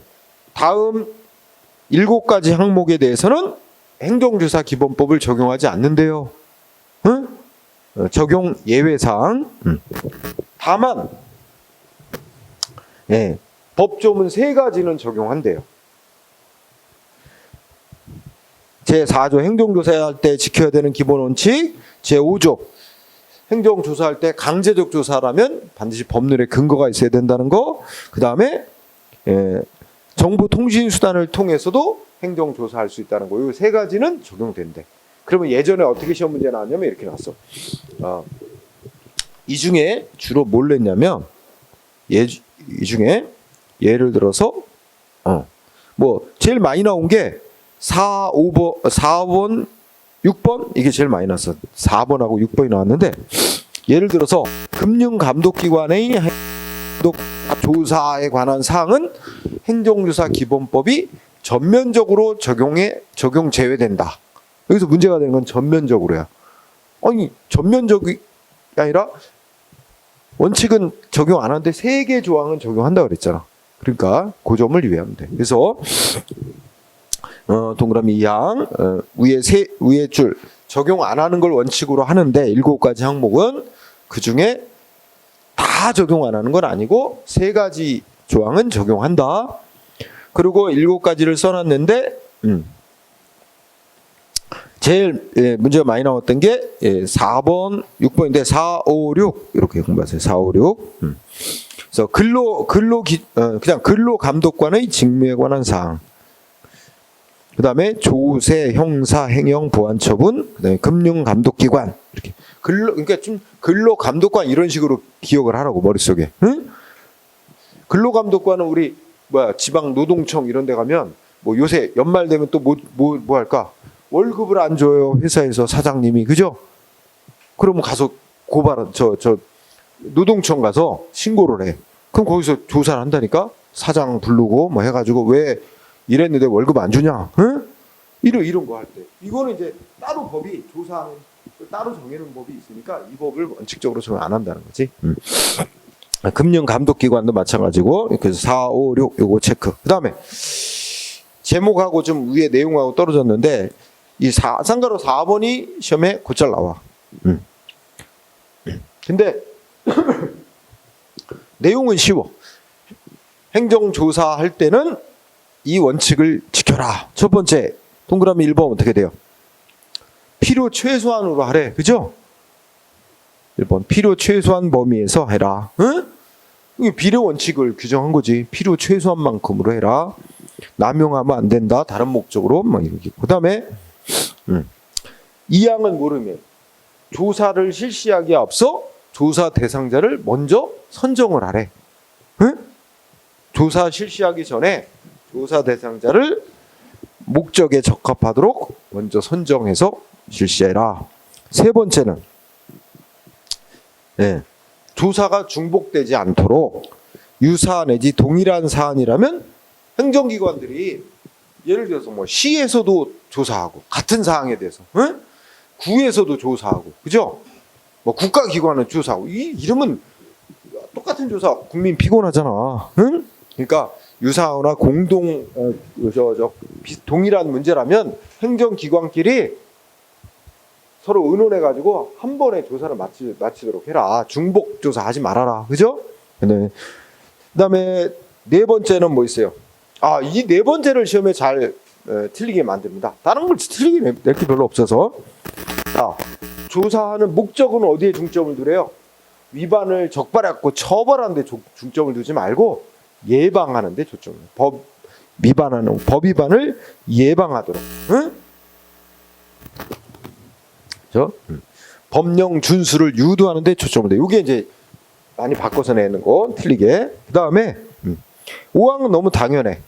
S1: 다음 7가지 항목에 대해서는 행정조사 기본법을 적용하지 않는데요. 응? 적용 예외사항. 다만 법조문 3가지는 적용한대요. 제4조 행정조사할 때 지켜야 되는 기본 원칙, 제5조 행정조사할 때 강제적 조사라면 반드시 법률에 근거가 있어야 된다는 거, 그 다음에 정보 통신 수단을 통해서도 행정조사할 수 있다는 거. 이 세 가지는 적용된대. 그러면 예전에 어떻게 시험 문제 나왔냐면 이렇게 나왔어. 이 중에 주로 뭘 냈냐면 이 중에 예를 들어서 뭐 제일 많이 나온 게 4번, 6번 이게 제일 많이 나왔어. 4번하고 6번이 나왔는데 예를 들어서 금융감독기관의 조사에 관한 사항은 행정조사 기본법이 전면적으로 적용 제외된다. 여기서 문제가 되는 건 전면적으로야. 아니 전면적이 아니라 원칙은 적용 안 하는데 3개 조항은 적용한다 그랬잖아. 그러니까 그 점을 유의하면 돼. 그래서 동그라미 2항 위에 줄 적용 안 하는 걸 원칙으로 하는데 7가지 항목은 그 중에 다 적용 안 하는 건 아니고 3가지 조항은 적용한다. 그리고 7가지를 써놨는데 제일 문제가 많이 나왔던 게 4번, 6번인데 4, 5, 6 이렇게 공부하세요. 4, 5, 6. 그래서 그냥 근로감독관의 직무에 관한 사항. 그다음에 조세, 형사, 행정, 보안처분, 그다음에 금융감독기관 이렇게 그러니까 좀 근로감독관 이런 식으로 기억을 하라고 머릿속에. 응? 근로감독관은 우리 지방노동청 이런 데 가면 뭐 요새 연말 되면 또 뭐 할까? 월급을 안 줘요 회사에서 사장님이. 그죠? 그러면 가서 저 노동청 가서 신고를 해. 그럼 거기서 조사를 한다니까? 사장 부르고 뭐 해가지고 왜 이랬는데 월급 안 주냐? 응? 이런 거 할 때. 이거는 이제 따로 법이 조사하는 따로 정해놓은 법이 있으니까 이 법을 원칙적으로 적용 안 한다는 거지. 금융감독기관도 마찬가지고. 그래서 4, 5, 6 요거 체크. 그 다음에 제목하고 좀 위에 내용하고 떨어졌는데 이 상가로 4번이 시험에 곧잘 나와. 근데 내용은 쉬워. 행정조사 할 때는 이 원칙을 지켜라. 첫 번째 동그라미 1번 어떻게 돼요? 필요 최소한으로 하래. 그죠? 1번 필요 최소한 범위에서 해라. 응? 이게 비례 원칙을 규정한 거지. 필요 최소한만큼으로 해라. 남용하면 안 된다. 다른 목적으로 뭐 이렇게. 그다음에 2항은 뭐르면 조사를 실시하기에 앞서 조사 대상자를 먼저 선정을 하래. 응? 조사 실시하기 전에 조사 대상자를 목적에 적합하도록 먼저 선정해서 실시해라. 세 번째는 조사가 중복되지 않도록 유사 내지 동일한 사안이라면 행정기관들이 예를 들어서 뭐 시에서도 조사하고 같은 사항에 대해서, 응? 구에서도 조사하고, 그죠? 뭐 국가기관은 조사하고 이러면 똑같은 조사 국민 피곤하잖아. 응? 그러니까 유사하거나 동일한 문제라면 행정기관끼리 서로 의논해가지고 한 번에 조사를 마치도록 해라. 중복 조사하지 말아라. 그죠? 그다음에 네 번째는 뭐 있어요? 이 네 번째를 시험에 잘 틀리게 만듭니다. 다른 걸 틀리게 낼 게 별로 없어서. 조사하는 목적은 어디에 중점을 두래요? 위반을 적발해갖고 처벌하는 데 중점을 두지 말고 예방하는 데 초점을. 법 위반을 예방하도록. 응? 법령 준수를 유도하는 데 초점을 둬. 이게 이제 많이 바꿔서 내는 거 틀리게. 그 다음에 5항은 너무 당연해.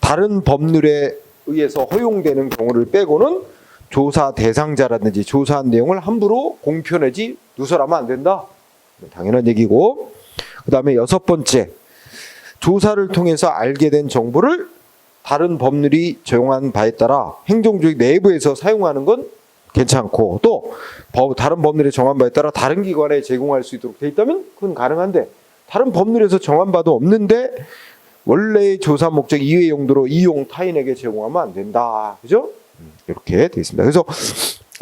S1: 다른 법률에 의해서 허용되는 경우를 빼고는 조사 대상자라든지 조사한 내용을 함부로 공표 내지 누설하면 안 된다. 당연한 얘기고. 그 다음에 6번째, 조사를 통해서 알게 된 정보를 다른 법률이 적용한 바에 따라 행정조직 내부에서 사용하는 건 괜찮고, 또 다른 법률에 정한 바에 따라 다른 기관에 제공할 수 있도록 돼 있다면 그건 가능한데, 다른 법률에서 정한 바도 없는데 원래의 조사 목적 이외의 용도로 이용 타인에게 제공하면 안 된다. 그죠? 이렇게 되어 있습니다. 그래서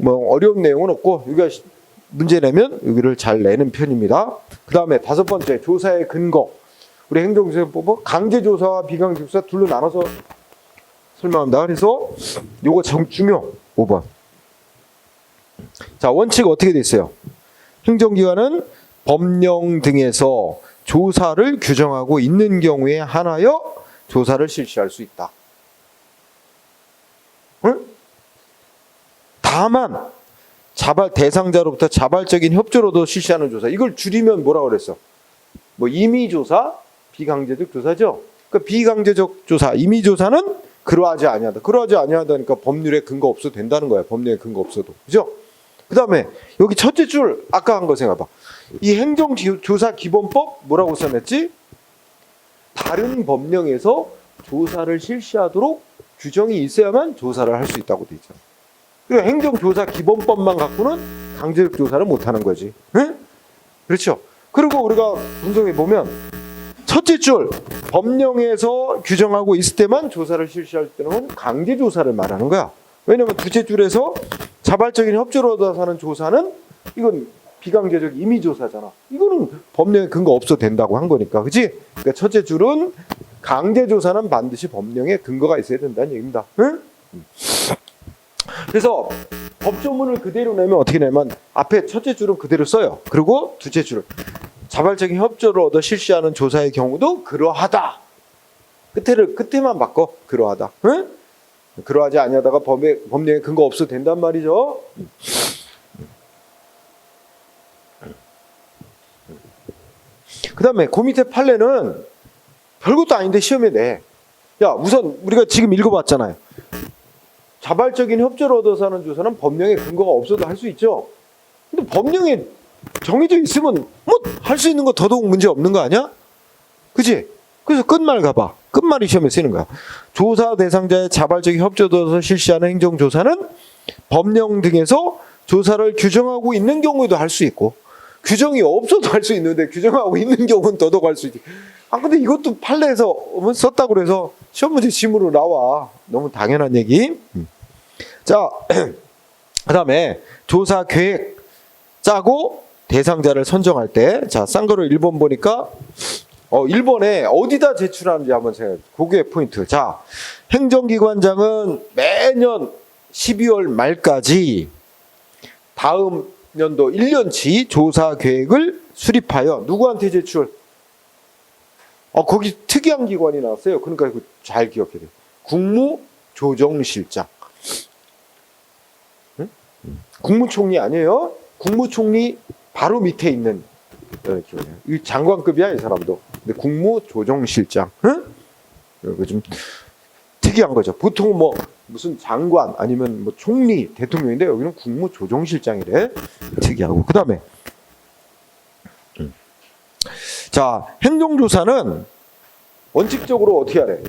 S1: 뭐 어려운 내용은 없고, 여기가 문제 내면 여기를 잘 내는 편입니다. 그 다음에 5번째, 조사의 근거. 우리 행정조사법은 강제조사와 비강제조사 둘로 나눠서 설명합니다. 그래서 요거 중요 5번. 자, 원칙 어떻게 돼 있어요? 행정기관은 법령 등에서 조사를 규정하고 있는 경우에 한하여 조사를 실시할 수 있다. 다만 대상자로부터 자발적인 협조로도 실시하는 조사. 이걸 줄이면 뭐라고 그랬어? 뭐 임의조사, 비강제적 조사죠. 그러니까 비강제적 조사, 임의조사는 그러하지 아니하다. 그러하지 아니하다니까 법률에 근거 없어도 된다는 거야. 법률에 근거 없어도. 그죠? 그 다음에 여기 첫째 줄 아까 한 거 생각해봐. 이 행정조사 기본법 뭐라고 써냈지? 다른 법령에서 조사를 실시하도록 규정이 있어야만 조사를 할 수 있다고 돼 있잖아. 그러니까 행정조사 기본법만 갖고는 강제적 조사를 못하는 거지. 응? 그렇죠? 그리고 우리가 분석해 보면 첫째 줄 법령에서 규정하고 있을 때만 조사를 실시할 때는 강제 조사를 말하는 거야. 왜냐면 둘째 줄에서 자발적인 협조로 얻어서 하는 조사는 이건 비강제적 임의조사잖아. 이거는 법령에 근거 없어도 된다고 한 거니까. 그치? 그러니까 첫째 줄은 강제조사는 반드시 법령에 근거가 있어야 된다는 얘기입니다. 응? 그래서 법조문을 그대로 내면 어떻게 내면 앞에 첫째 줄은 그대로 써요. 그리고 둘째 줄은 자발적인 협조를 얻어 실시하는 조사의 경우도 그러하다. 끝에만 바꿔. 그러하다. 응? 그러하지 아니하다가 법령에 근거 없어도 된단 말이죠. 그 다음에 그 밑에 판례는 별것도 아닌데 시험에 내. 야, 우선 우리가 지금 읽어봤잖아요. 자발적인 협조를 얻어서 하는 조사는 법령에 근거가 없어도 할 수 있죠. 근데 법령에 정해져 있으면 뭐 할 수 있는 거 더더욱 문제 없는 거 아니야? 그치? 그래서 끝말 가봐. 끝말이 시험에 쓰이는 거야. 조사 대상자의 자발적인 협조를 얻어서 실시하는 행정조사는 법령 등에서 조사를 규정하고 있는 경우에도 할 수 있고 규정이 없어도 할 수 있는데 규정하고 있는 경우는 더더욱 할 수 있지. 아 근데 이것도 판례에서 썼다고 그래서 시험 문제 지문으로 나와. 너무 당연한 얘기. 자, 그 다음에 조사 계획 짜고 대상자를 선정할 때, 자, 싼 거를 1번 보니까 1번에 어디다 제출하는지 한번 생각해. 그게 포인트. 자, 행정기관장은 매년 12월 말까지 다음 년도 1년치 조사 계획을 수립하여 누구한테 제출? 거기 특이한 기관이 나왔어요. 그러니까 이거 잘 기억해야 돼요. 국무조정실장. 응? 국무총리 아니에요. 국무총리 바로 밑에 있는 기관이에요. 이 장관급이야, 이 사람도. 근데 국무조정실장. 응? 이거 좀 특이한 거죠. 보통 뭐 무슨 장관 아니면 뭐 총리, 대통령인데 여기는 국무조정실장이래. 특이하고. 그 다음에 자, 행정조사는 원칙적으로 어떻게 하래?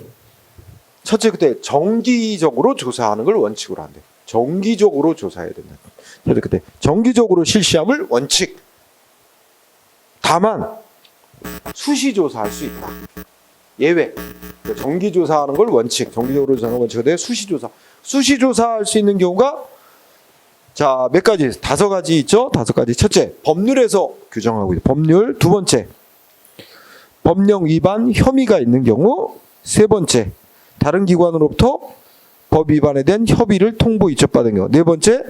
S1: 첫째, 그때 정기적으로 조사하는 걸 원칙으로 한대. 정기적으로 조사해야 된다. 그래서 그때 정기적으로 실시함을 원칙. 다만 수시조사할 수 있다. 예외. 정기조사하는 걸 원칙. 정기적으로 조사하는 원칙인데 수시조사. 수시조사할 수 있는 경우가 자, 몇 가지? 5가지 있죠? 5가지. 첫째, 법률에서 규정하고 있다. 법률. 두 번째, 법령 위반 혐의가 있는 경우. 세 번째, 다른 기관으로부터 법 위반에 대한 협의를 통보 이첩받은 경우. 네 번째,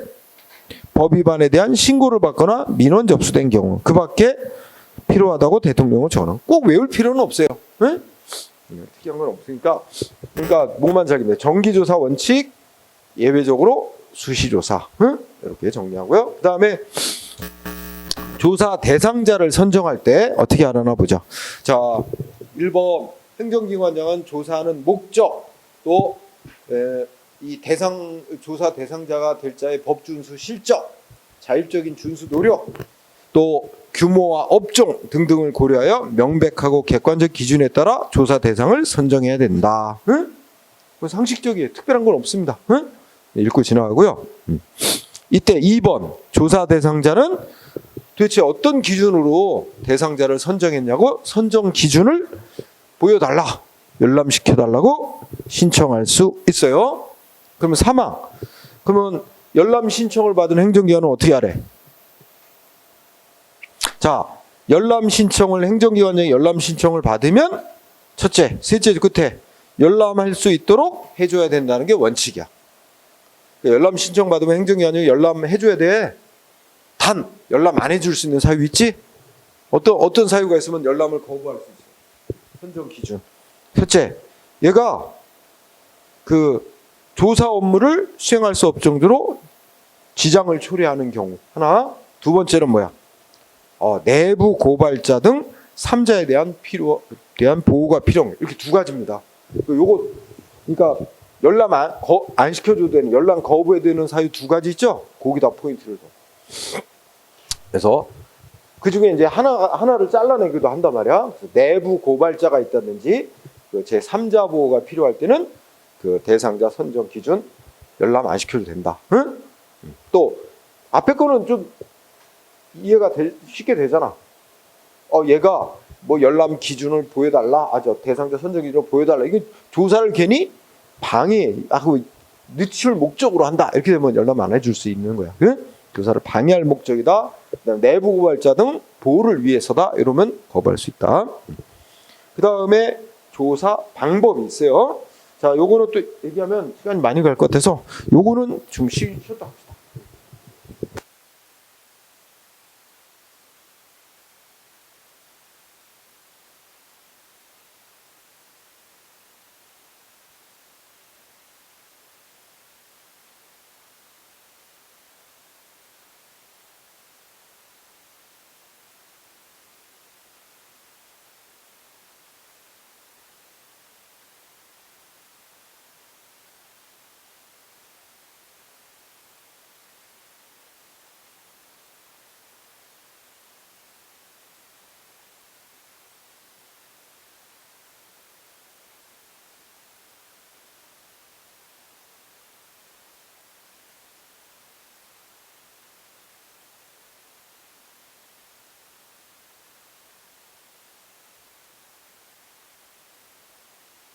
S1: 법 위반에 대한 신고를 받거나 민원 접수된 경우. 그 밖에 필요하다고 대통령은 전원. 꼭 외울 필요는 없어요. 네? 특이한 건 없으니까. 그러니까 뭐만 자기네. 정기조사 원칙, 예외적으로 수시조사. 응? 이렇게 정리하고요. 그 다음에 조사 대상자를 선정할 때 어떻게 하려나 보자. 자, 1번 행정기관장은 조사하는 목적, 또 이 조사 대상자가 될 자의 법 준수 실적, 자율적인 준수 노력, 또 규모와 업종 등등을 고려하여 명백하고 객관적 기준에 따라 조사 대상을 선정해야 된다. 응? 상식적이에요. 특별한 건 없습니다. 응? 읽고 지나가고요. 이때 2번 조사 대상자는 도대체 어떤 기준으로 대상자를 선정했냐고 선정 기준을 보여달라, 열람시켜달라고 신청할 수 있어요. 그러면 3항. 그러면 열람 신청을 받은 행정기관은 어떻게 하래? 자, 열람 신청을 행정기관장이 열람 신청을 받으면 첫째, 셋째 끝에 열람할 수 있도록 해줘야 된다는 게 원칙이야. 열람 신청 받으면 행정기관장이 열람해줘야 돼. 단 열람 안 해줄 수 있는 사유 있지? 어떤 사유가 있으면 열람을 거부할 수 있어. 선정 기준. 첫째, 얘가 그 조사 업무를 수행할 수 없을 정도로 지장을 초래하는 경우 하나, 두 번째는 뭐야? 내부 고발자 등 3자에 대한 보호가 필요한 이렇게 두 가지입니다. 요거 그러니까 열람 안 시켜줘도 되는 열람 거부해야 되는 사유 두 가지 있죠? 거기다 포인트를 둬. 그래서 그 중에 이제 하나를 잘라내기도 한단 말이야. 그래서 내부 고발자가 있다든지 그 제 3자 보호가 필요할 때는 그 대상자 선정 기준 열람 안 시켜도 된다. 응? 또 앞에 거는 좀 이해가 쉽게 되잖아. 얘가 뭐 열람 기준을 보여달라, 대상자 선정 기준을 보여달라. 이게 조사를 괜히 방해하고 늦출 목적으로 한다. 이렇게 되면 열람 안 해줄 수 있는 거야. 응? 조사를 방해할 목적이다. 그다음 내부 고발자 등 보호를 위해서다. 이러면 거부할 수 있다. 그 다음에 조사 방법이 있어요. 자, 요거는 또 얘기하면 시간이 많이 갈 것 같아서 요거는 좀 쉬었다.